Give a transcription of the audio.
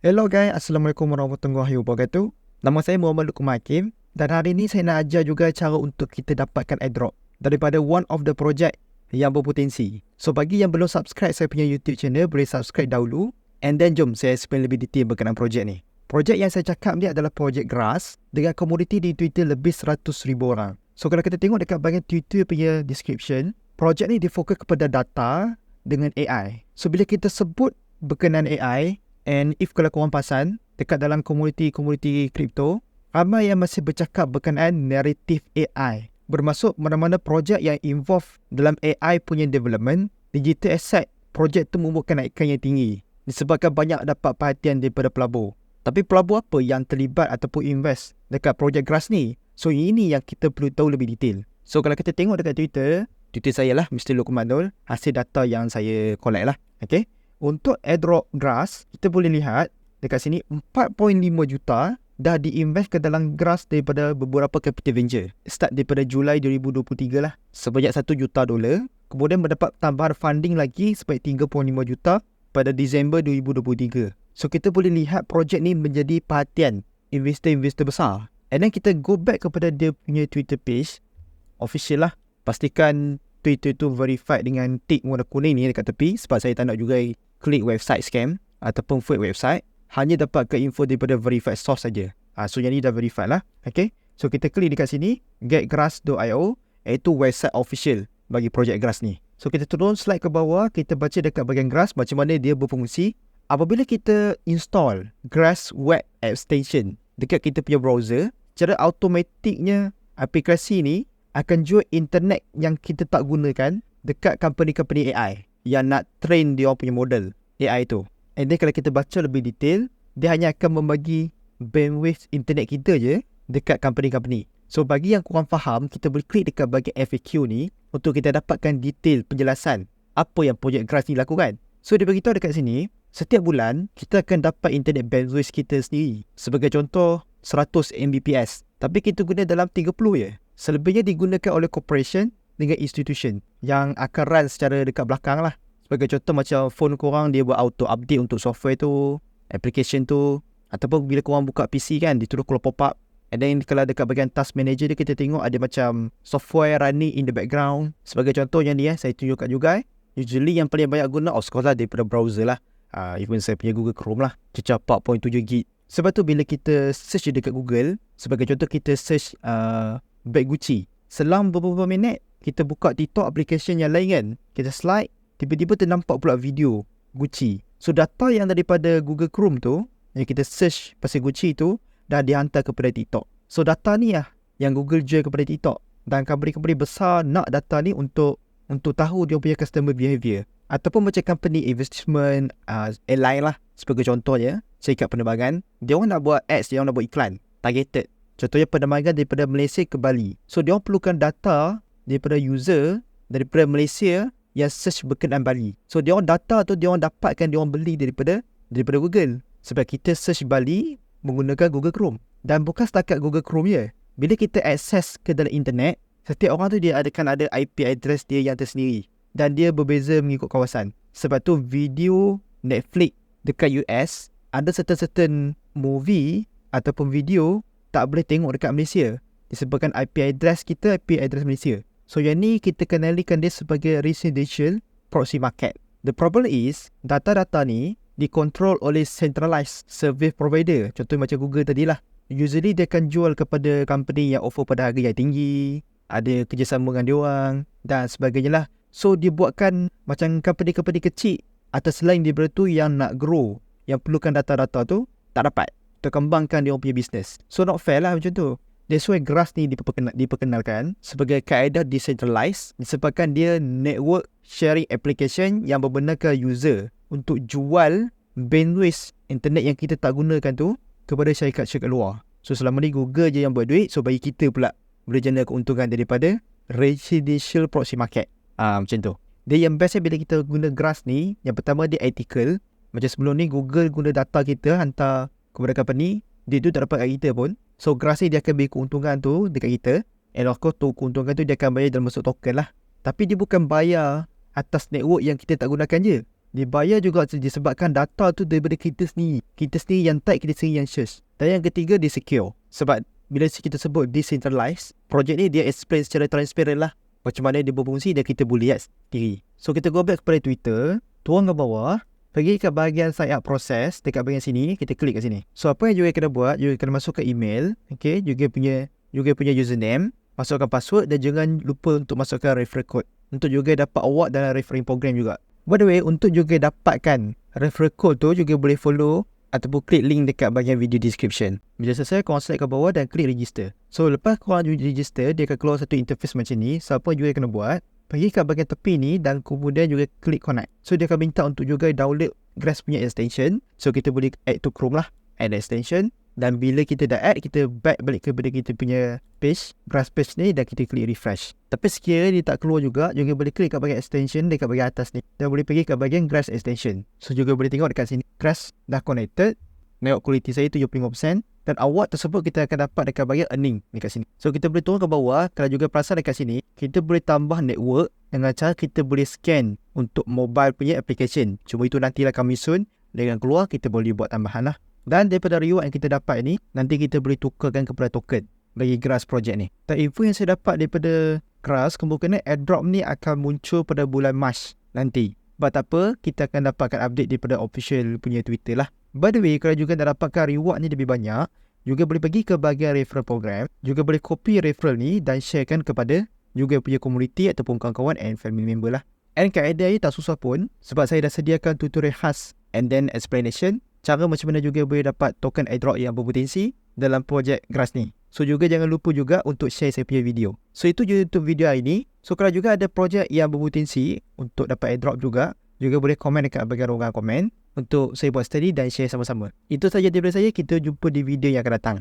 Hello guys, Assalamualaikum warahmatullahi wabarakatuh. Nama saya Muhammad Luqman Hakim dan hari ini saya nak ajar juga cara untuk kita dapatkan airdrop daripada one of the project yang berpotensi. So bagi yang belum subscribe saya punya YouTube channel, boleh subscribe dahulu. And then jom saya explain lebih detail berkenaan projek ni. Projek yang saya cakap ni adalah projek Grass dengan komuniti di Twitter lebih 100,000 orang. So kalau kita tengok dekat bahagian Twitter punya description, projek ni difokus kepada data dengan AI. So bila kita sebut berkenaan AI, and if kalau korang perasan, dekat dalam komuniti kripto, ramai yang masih bercakap berkenaan narrative AI. Bermaksud mana-mana projek yang involve dalam AI punya development, digital asset, projek tu membuatkan naikkan yang tinggi. Disebabkan banyak dapat perhatian daripada pelabur. Tapi pelabur apa yang terlibat ataupun invest dekat projek Grass ni? So ini yang kita perlu tahu lebih detail. So kalau kita tengok dekat Twitter saya lah, Mr. Luqman Dul, hasil data yang saya collect lah. Okay. Untuk airdrop Grass, kita boleh lihat dekat sini 4.5 juta dah diinvest ke dalam Grass daripada beberapa capital venture. Start daripada Julai 2023 lah. Sebanyak $1 juta. Kemudian mendapat tambahan funding lagi sebanyak 3.5 juta pada Disember 2023. So kita boleh lihat projek ni menjadi perhatian investor-investor besar. And then kita go back kepada dia punya Twitter page, official lah. Pastikan Twitter tu verified dengan tick warna kuning ni dekat tepi, sebab saya tak nak juga klik website scam ataupun fake website. Hanya dapat ke info daripada verified source saja. So yang ni dah verified lah. Okay. So kita klik dekat sini, getgrass.io, iaitu website official bagi projek Grass ni. So kita turun slide ke bawah, kita baca dekat bahagian Grass macam mana dia berfungsi. Apabila kita install Grass Web Extension dekat kita punya browser, secara automatiknya aplikasi ni akan jual internet yang kita tak gunakan dekat company-company AI yang nak train dia punya model AI tu. And then kalau kita baca lebih detail, dia hanya akan membagi bandwidth internet kita je dekat company-company. So bagi yang kurang faham, kita boleh klik dekat bahagian FAQ ni untuk kita dapatkan detail penjelasan apa yang projek Grass ni lakukan. So dia beritahu dekat sini, setiap bulan kita akan dapat internet bandwidth kita sendiri. Sebagai contoh 100 Mbps, tapi kita guna dalam 30 je. Selebihnya digunakan oleh corporation dengan institution yang akan run secara dekat belakang lah. Sebagai contoh macam phone korang, dia buat auto update untuk software tu, application tu. Ataupun bila korang buka PC kan, dia terus keluar pop-up. And then kalau dekat bahagian task manager dia, kita tengok ada macam software running in the background. Sebagai contoh yang ni saya tunjukkan juga. Usually yang paling banyak guna of course lah daripada browser lah. Even saya punya Google Chrome lah, cecah 4.7 gig. Sebab tu bila kita search dekat Google, sebagai contoh kita search bag Gucci, selang beberapa minit kita buka TikTok application yang lain kan, kita slide, tiba-tiba ternampak pula video Gucci. So data yang daripada Google Chrome tu, yang kita search pasal Gucci tu, dah dihantar kepada TikTok. So data ni lah yang Google jual kepada TikTok. Dan company-company besar nak data ni untuk tahu dia punya customer behavior. Ataupun macam company investment airline lah, sebagai contohnya syarikat penerbangan, dia orang nak buat ads, dia orang nak buat iklan targeted. Contohnya penerbangan daripada Malaysia ke Bali. So dia orang perlukan data daripada user daripada Malaysia yang search berkenaan Bali. So dia orang data tu dia orang dapatkan, dia orang beli daripada Google. Sebab kita search Bali menggunakan Google Chrome. Dan bukan setakat Google Chrome je. Bila kita akses ke dalam internet, setiap orang tu dia ada IP address dia yang tersendiri. Dan dia berbeza mengikut kawasan. Sebab tu video Netflix dekat US, ada certain movie ataupun video tak boleh tengok dekat Malaysia. Disebabkan IP address kita, IP address Malaysia. So yang ni kita kenalikan dia sebagai residential proxy market. The problem is, data-data ni dikontrol oleh centralized service provider. Contoh macam Google tadi lah. Usually dia akan jual kepada company yang offer pada harga yang tinggi, ada kerjasama dengan diorang dan sebagainya lah. So dia buatkan macam company-company kecil atas selain daripada tu yang nak grow, yang perlukan data-data tu, tak dapat terkembangkan dia punya business. So not fair lah macam tu. That's why Grass ni diperkenalkan sebagai kaedah decentralized, disebabkan dia network sharing application yang membenarkan user untuk jual bandwidth internet yang kita tak gunakan tu kepada syarikat-syarikat luar. So selama ni Google je yang buat duit, so bagi kita pula boleh jana keuntungan daripada residential proxy market. Macam tu. Dia yang bestnya bila kita guna Grass ni, yang pertama dia ethical. Macam sebelum ni Google guna data kita hantar kepada company, dia tu tak dapat kat kita pun. So Grass ni dia akan beri keuntungan tu dekat kita. And of course tu keuntungan tu dia akan bayar dalam bentuk token lah. Tapi dia bukan bayar atas network yang kita tak gunakan je. Dibayar juga disebabkan data tu daripada kita sendiri. Kita sendiri yang type, kita sendiri yang search. Dan yang ketiga, dia secure. Sebab bila kita sebut decentralized, projek ni dia explain secara transparent lah macam mana dia berfungsi dan kita boleh lihat sendiri. So kita go back kepada Twitter, tuang ke bawah, pergi ke bahagian sign up process, dekat bahagian sini, kita klik kat sini. So apa yang juga kena buat, juga kena masuk ke email, okay, juga punya username, masukkan password dan jangan lupa untuk masukkan referral code untuk juga dapat award dalam referring program juga. By the way, untuk juga dapatkan referral code tu juga boleh follow ataupun klik link dekat bahagian video description. Bila selesai, korang select ke bawah dan klik register. So lepas korang register, dia akan keluar satu interface macam ni. So apa juga kena buat, pergi ke bahagian tepi ni dan kemudian juga klik connect. So dia akan minta untuk juga download Grass punya extension. So kita boleh add to Chrome lah, add extension. Dan bila kita dah add, kita back balik kepada kita punya page, Grass page ni, dan kita klik refresh. Tapi sekiranya dia tak keluar juga boleh klik kat bahagian extension dekat bahagian atas ni. Dan boleh pergi ke bahagian Grass extension. So juga boleh tengok dekat sini, Grass dah connected. Tengok quality saya 75%. Dan award tersebut kita akan dapat dekat bahagian earning dekat sini. So kita boleh turun ke bawah. Kalau juga perasan dekat sini, kita boleh tambah network dengan cara kita boleh scan untuk mobile punya application. Cuma itu nantilah coming soon. Dengan keluar, kita boleh buat tambahan lah. Dan daripada reward yang kita dapat ni, nanti kita boleh tukarkan kepada token bagi Grass project ni. Dan info yang saya dapat daripada Grass, kemungkinan airdrop ni akan muncul pada bulan Mac nanti. Sebab tak apa, kita akan dapatkan update daripada official punya Twitter lah. By the way, kalau juga nak dapatkan reward ni lebih banyak, juga boleh pergi ke bahagian referral program, juga boleh copy referral ni dan sharekan kepada juga punya community ataupun kawan-kawan and family member lah. And kaedah ni tak susah pun, sebab saya dah sediakan tutorial khas and then explanation cara macam mana juga boleh dapat token airdrop yang berpotensi dalam projek Grass ni. So juga jangan lupa juga untuk share saya punya video. So itu je untuk video hari ni. So kalau juga ada projek yang berpotensi untuk dapat airdrop juga boleh komen dekat bahagian ruangan komen untuk saya buat study dan share sama-sama. Itu saja daripada saya. Kita jumpa di video yang akan datang.